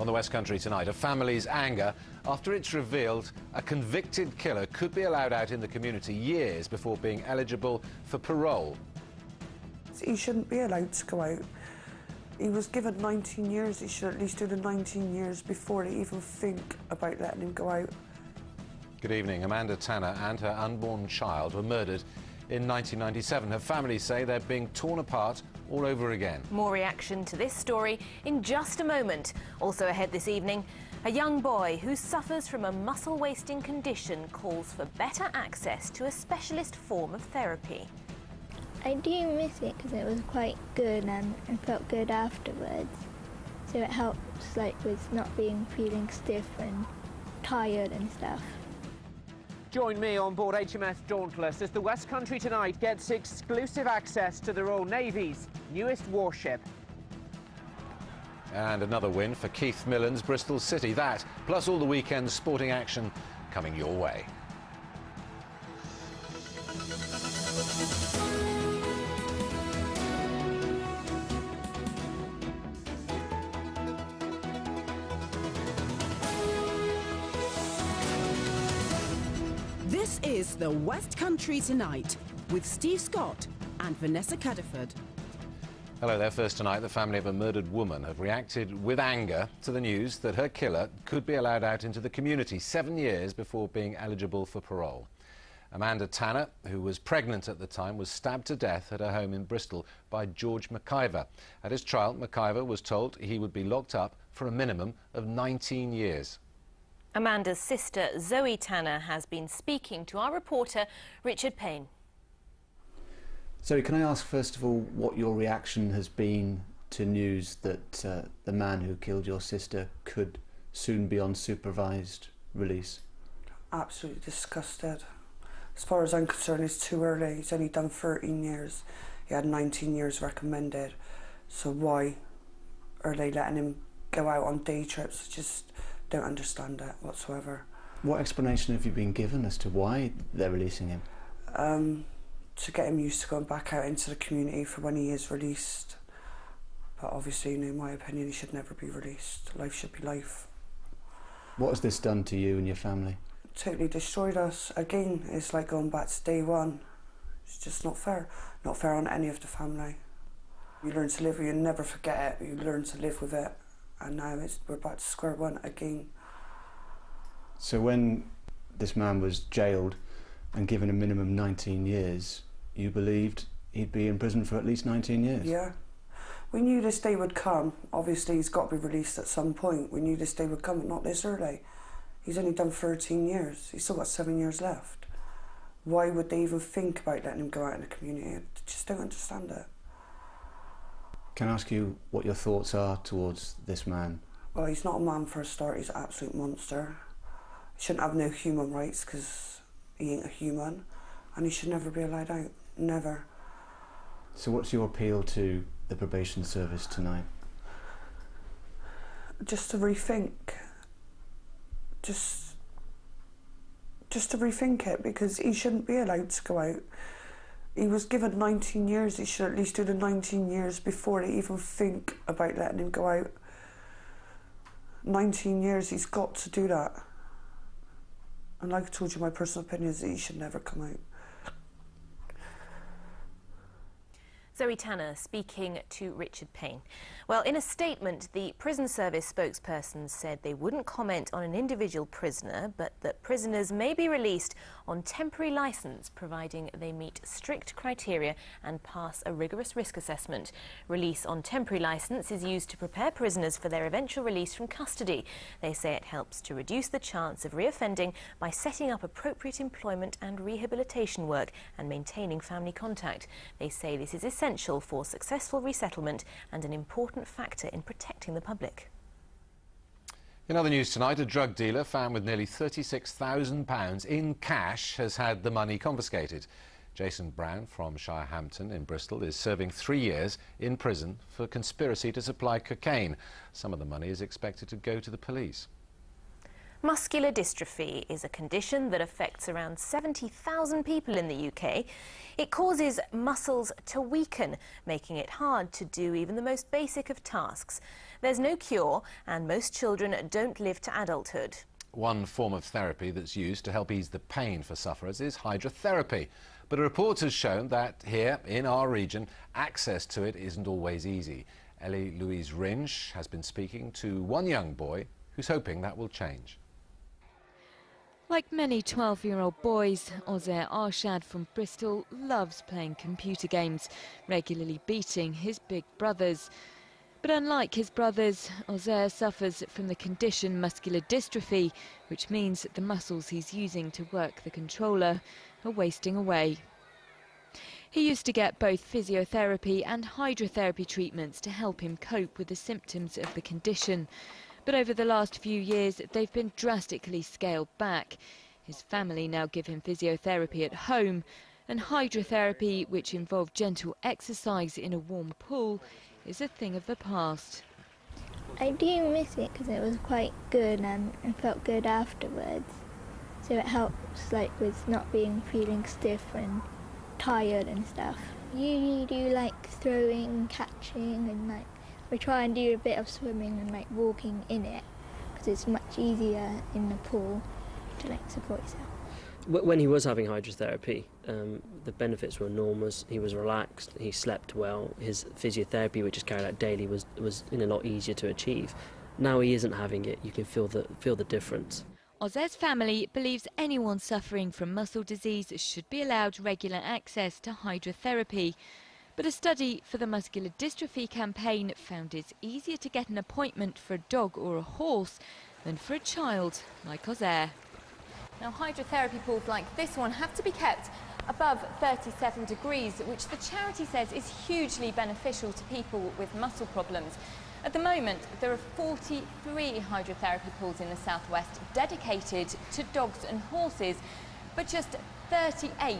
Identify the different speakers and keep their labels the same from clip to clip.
Speaker 1: the West Country tonight, a family's anger after it's revealed a convicted killer could be allowed out in the community years before being eligible for parole.
Speaker 2: He shouldn't be allowed to go out. He was given 19 years. He should at least do the 19 years before they even think about letting him go out.
Speaker 1: Good evening. Amanda Tanner and her unborn child were murdered in 1997. Her family say they're being torn apart all over again.
Speaker 3: More reaction to this story in just a moment. Also ahead this evening, a young boy who suffers from a muscle-wasting condition calls for better access to a specialist form of therapy.
Speaker 4: I do miss it because it was quite good and I felt good afterwards. So it helps with not feeling stiff and tired and stuff.
Speaker 5: Join me on board HMS Dauntless as the West Country tonight gets exclusive access to the Royal Navy's newest warship.
Speaker 1: And another win for Keith Millen's Bristol City. That, plus all the weekend's sporting action coming your way.
Speaker 6: This is the West Country Tonight with Steve Scott and Vanessa Cadderford.
Speaker 1: Hello there. First tonight, the family of a murdered woman have reacted with anger to the news that her killer could be allowed out into the community 7 years before being eligible for parole. Amanda Tanner, who was pregnant at the time, was stabbed to death at her home in Bristol by George McIver. At his trial, McIver was told he would be locked up for a minimum of 19 years.
Speaker 3: Amanda's sister, Zoe Tanner, has been speaking to our reporter, Richard Payne.
Speaker 7: Zoe, can I ask first of all what your reaction has been to news that the man who killed your sister could soon be on supervised release?
Speaker 2: Absolutely disgusted. As far as I'm concerned, it's too early. He's only done 13 years. He had 19 years recommended. So why are they letting him go out on day trips? Just don't understand it whatsoever.
Speaker 7: What explanation have you been given as to why they're releasing him?
Speaker 2: To get him used to going back out into the community for when he is released. But obviously, in my opinion, he should never be released. Life should be life.
Speaker 7: What has this done to you and your family?
Speaker 2: Totally destroyed us. Again, it's like going back to day one. It's just not fair. Not fair on any of the family. You learn to live with it, you never forget it. You learn to live with it. And now we're back to square one again.
Speaker 7: So when this man was jailed and given a minimum 19 years, you believed he'd be in prison for at least 19 years?
Speaker 2: Yeah. We knew this day would come. Obviously, he's got to be released at some point. We knew this day would come, but not this early. He's only done 13 years. He's still got 7 years left. Why would they even think about letting him go out in the community? I just don't understand it.
Speaker 7: Can I ask you what your thoughts are towards this man?
Speaker 2: Well, he's not a man for a start. He's an absolute monster. He shouldn't have no human rights because he ain't a human, and he should never be allowed out. Never.
Speaker 7: So what's your appeal to the probation service tonight?
Speaker 2: Just to rethink. Just to rethink it, because he shouldn't be allowed to go out. He was given 19 years. He should at least do the 19 years before they even think about letting him go out. 19 years, he's got to do that. And like I told you, my personal opinion is that he should never come out.
Speaker 3: Zoe Tanner speaking to Richard Payne. Well, in a statement, the prison service spokesperson said they wouldn't comment on an individual prisoner, but that prisoners may be released on temporary licence, providing they meet strict criteria and pass a rigorous risk assessment. Release on temporary licence is used to prepare prisoners for their eventual release from custody. They say it helps to reduce the chance of reoffending by setting up appropriate employment and rehabilitation work and maintaining family contact. They say this is essential for successful resettlement and an important factor in protecting the public.
Speaker 1: In other news tonight, a drug dealer found with nearly £36,000 in cash has had the money confiscated. Jason Brown from Shirehampton in Bristol is serving 3 years in prison for conspiracy to supply cocaine. Some of the money is expected to go to the police.
Speaker 3: Muscular dystrophy is a condition that affects around 70,000 people in the UK. It causes muscles to weaken, making it hard to do even the most basic of tasks. There's no cure, and most children don't live to adulthood.
Speaker 1: One form of therapy that's used to help ease the pain for sufferers is hydrotherapy. But a report has shown that here in our region, access to it isn't always easy. Ellie Louise Ringe has been speaking to one young boy who's hoping that will change.
Speaker 8: Like many 12-year-old boys, Ozer Arshad from Bristol loves playing computer games, regularly beating his big brothers. But unlike his brothers, Ozer suffers from the condition muscular dystrophy, which means that the muscles he's using to work the controller are wasting away. He used to get both physiotherapy and hydrotherapy treatments to help him cope with the symptoms of the condition. But over the last few years, they've been drastically scaled back. His family now give him physiotherapy at home, and hydrotherapy, which involved gentle exercise in a warm pool, is a thing of the past.
Speaker 4: I do miss it because it was quite good and I felt good afterwards. So it helps with not feeling stiff and tired and stuff. Usually do throwing, catching, and we try and do a bit of swimming and walking in it because it's much easier in the pool to support yourself.
Speaker 9: When he was having hydrotherapy, the benefits were enormous. He was relaxed, he slept well. His physiotherapy, which is carried out daily, was a lot easier to achieve. Now he isn't having it, you can feel the difference.
Speaker 8: Ozer's family believes anyone suffering from muscle disease should be allowed regular access to hydrotherapy. But a study for the Muscular Dystrophy campaign found it's easier to get an appointment for a dog or a horse than for a child like Ozer.
Speaker 10: Now, hydrotherapy pools like this one have to be kept above 37 degrees, which the charity says is hugely beneficial to people with muscle problems. At the moment, there are 43 hydrotherapy pools in the southwest dedicated to dogs and horses, but just 38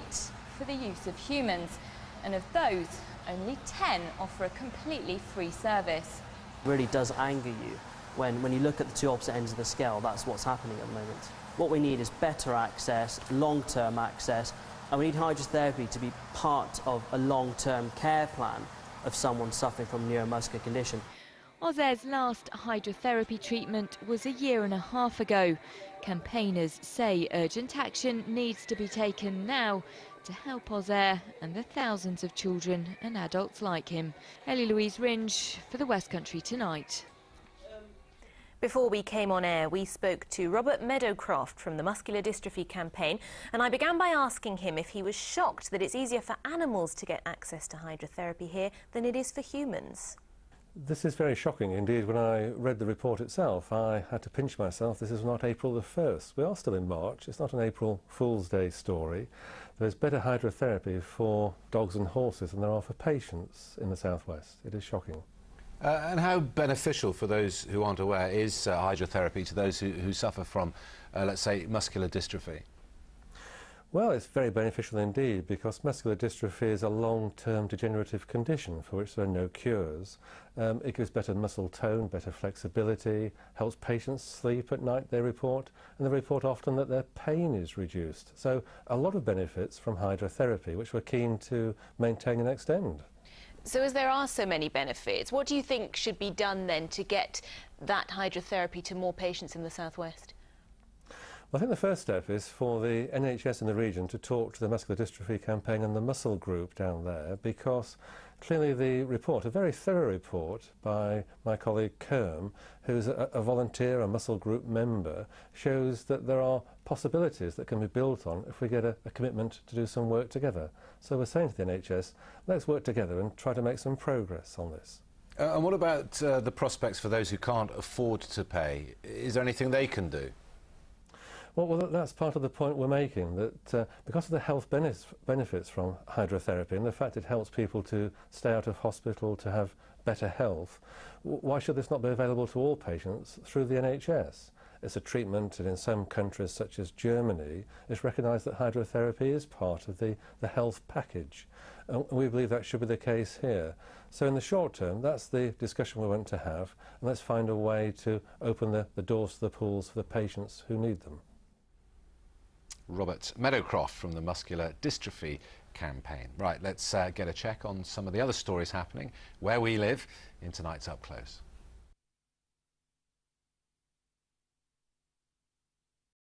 Speaker 10: for the use of humans. And of those, only 10 offer a completely free service.
Speaker 9: It really does anger you when you look at the two opposite ends of the scale. That's what's happening at the moment. What we need is better access, long-term access, and we need hydrotherapy to be part of a long-term care plan of someone suffering from neuromuscular condition.
Speaker 8: Ozer's last hydrotherapy treatment was a year and a half ago. Campaigners say urgent action needs to be taken now to help Ozer and the thousands of children and adults like him. Ellie Louise Ringe for the West Country Tonight.
Speaker 3: Before we came on air, we spoke to Robert Meadowcroft from the Muscular Dystrophy campaign, and I began by asking him if he was shocked that it's easier for animals to get access to hydrotherapy here than it is for humans.
Speaker 11: This is very shocking indeed. When I read the report itself, I had to pinch myself. This is not April the 1st. We are still in March. It's not an April Fool's Day story. There's better hydrotherapy for dogs and horses than there are for patients in the southwest. It is shocking.
Speaker 1: And how beneficial for those who aren't aware is hydrotherapy to those who suffer from, let's say, muscular dystrophy?
Speaker 11: Well, it's very beneficial indeed, because muscular dystrophy is a long-term degenerative condition for which there are no cures. It gives better muscle tone, better flexibility, helps patients sleep at night, they report, and they report often that their pain is reduced. So a lot of benefits from hydrotherapy, which we're keen to maintain and extend.
Speaker 3: So as there are so many benefits, what do you think should be done then to get that hydrotherapy to more patients in the southwest?
Speaker 11: Well, I think the first step is for the NHS in the region to talk to the Muscular Dystrophy campaign and the muscle group down there, because clearly the report, a very thorough report by my colleague Kerm, who's a volunteer, a muscle group member, shows that there are possibilities that can be built on if we get a commitment to do some work together. So we're saying to the NHS, let's work together and try to make some progress on this.
Speaker 1: And what about the prospects for those who can't afford to pay? Is there anything they can do?
Speaker 11: Well, that's part of the point we're making, that because of the health benefits from hydrotherapy and the fact it helps people to stay out of hospital, to have better health, why should this not be available to all patients through the NHS? it's a treatment, and in some countries such as Germany, it's recognised that hydrotherapy is part of the health package. And we believe that should be the case here. So in the short term, that's the discussion we want to have, and let's find a way to open the doors to the pools for the patients who need them.
Speaker 1: Robert Meadowcroft from the Muscular Dystrophy campaign. Right, let's get a check on some of the other stories happening where we live in tonight's Up Close.